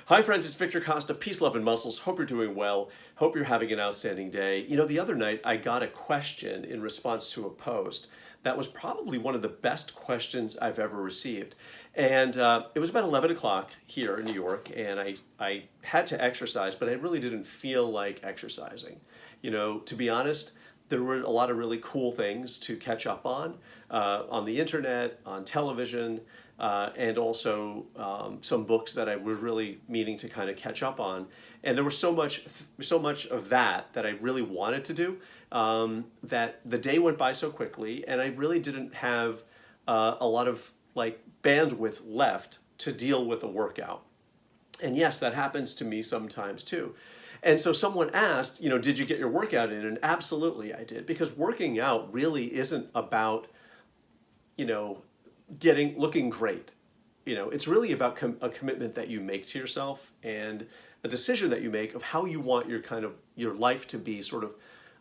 Hi friends, it's Victor Costa, Peace, Love, and Muscles. Hope you're doing well. Hope you're having an outstanding day. You know, the other night I got a question in response to a post that was probably one of the best questions I've ever received. And it was about 11 o'clock here in New York, and I had to exercise, but I really didn't feel like exercising. You know, to be honest, there were a lot of really cool things to catch up on the internet, on television, and also some books that I was really meaning to kind of catch up on. And there was so much of that I really wanted to do, that the day went by so quickly, and I really didn't have a lot of like bandwidth left to deal with a workout. And yes, that happens to me sometimes too. And so someone asked, you know, did you get your workout in? And absolutely I did, because working out really isn't about, you know, looking great. You know, it's really about a commitment that you make to yourself and a decision that you make of how you want your life to be sort of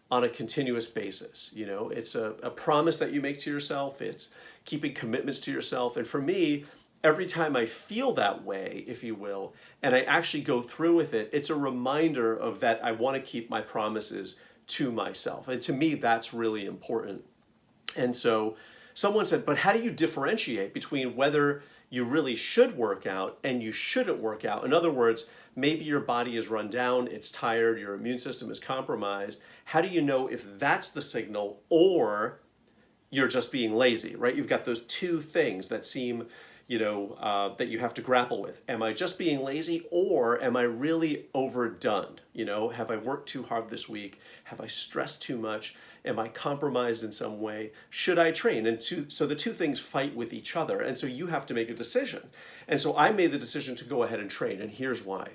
on a continuous basis. You know, it's a promise that you make to yourself. It's keeping commitments to yourself. And for me, every time I feel that way, if you will, and I actually go through with it, it's a reminder of that I want to keep my promises to myself. And to me, that's really important. And so someone said, but how do you differentiate between whether you really should work out and you shouldn't work out? In other words, maybe your body is run down, it's tired, your immune system is compromised. How do you know if that's the signal or you're just being lazy, right? You've got those two things that seem, that you have to grapple with. Am I just being lazy, or am I really overdone? You know, have I worked too hard this week? Have I stressed too much? Am I compromised in some way? Should I train? And so the two things fight with each other. And so you have to make a decision. And so I made the decision to go ahead and train. And here's why.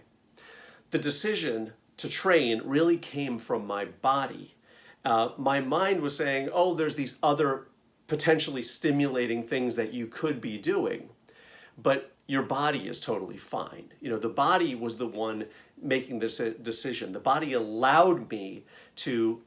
The decision to train really came from my body. My mind was saying, oh, there's these other potentially stimulating things that you could be doing, but your body is totally fine. You know, the body was the one making this decision. The body allowed me to,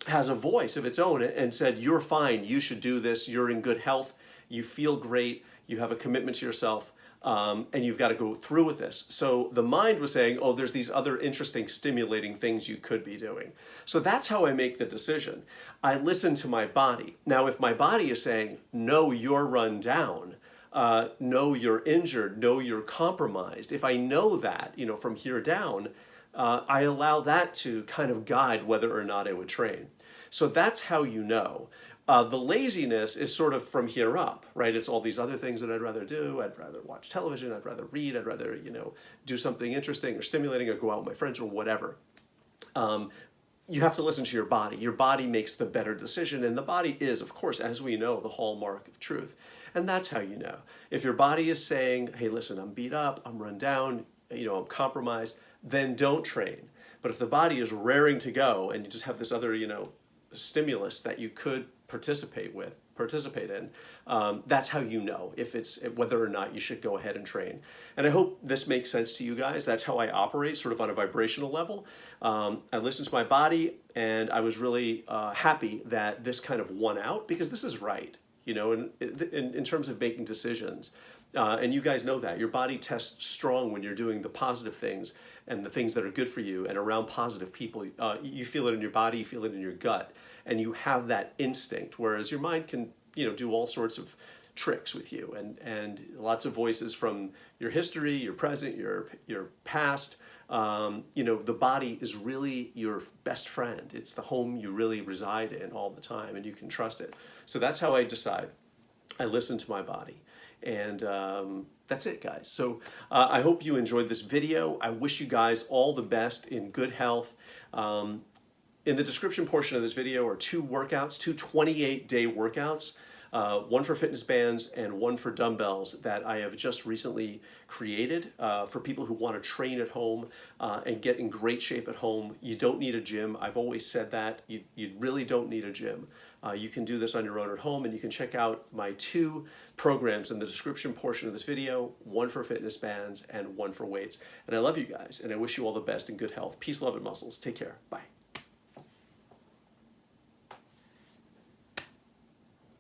has a voice of its own and said, you're fine, you should do this, you're in good health, you feel great, you have a commitment to yourself, and you've got to go through with this. So the mind was saying, oh, there's these other interesting, stimulating things you could be doing. So that's how I make the decision. I listen to my body. Now, if my body is saying, no, you're run down, no, you're injured, no, you're compromised, if I know that, you know, from here down, I allow that to kind of guide whether or not I would train. So that's how you know. The laziness is sort of from here up, right? It's all these other things that I'd rather do. I'd rather watch television. I'd rather read. I'd rather, do something interesting or stimulating or go out with my friends or whatever. You have to listen to your body. Your body makes the better decision. And the body is, of course, as we know, the hallmark of truth. And that's how you know. If your body is saying, hey, listen, I'm beat up, I'm run down, I'm compromised, then don't train. But if the body is raring to go and you just have this other, stimulus that you could participate in, that's how you know if it's whether or not you should go ahead and train. And I hope this makes sense to you guys. That's how I operate, sort of on a vibrational level. I listened to my body, and I was really happy that this kind of won out, because this is right, in terms of making decisions. And you guys know that your body tests strong when you're doing the positive things and the things that are good for you and around positive people. You feel it in your body, you feel it in your gut, and you have that instinct. Whereas your mind can, do all sorts of tricks with you, and lots of voices from your history, your present, your past. The body is really your best friend. It's the home you really reside in all the time, and you can trust it. So that's how I decide. I listen to my body. And that's it, guys. So I hope you enjoyed this video. I wish you guys all the best in good health. In the description portion of this video are two workouts, two 28-day workouts, one for fitness bands and one for dumbbells that I have just recently created for people who want to train at home and get in great shape at home. You don't need a gym. I've always said that. You really don't need a gym. You can do this on your own at home, and you can check out my two programs in the description portion of this video, one for fitness bands and one for weights. And I love you guys, and I wish you all the best and good health. Peace, love, and muscles. Take care. Bye.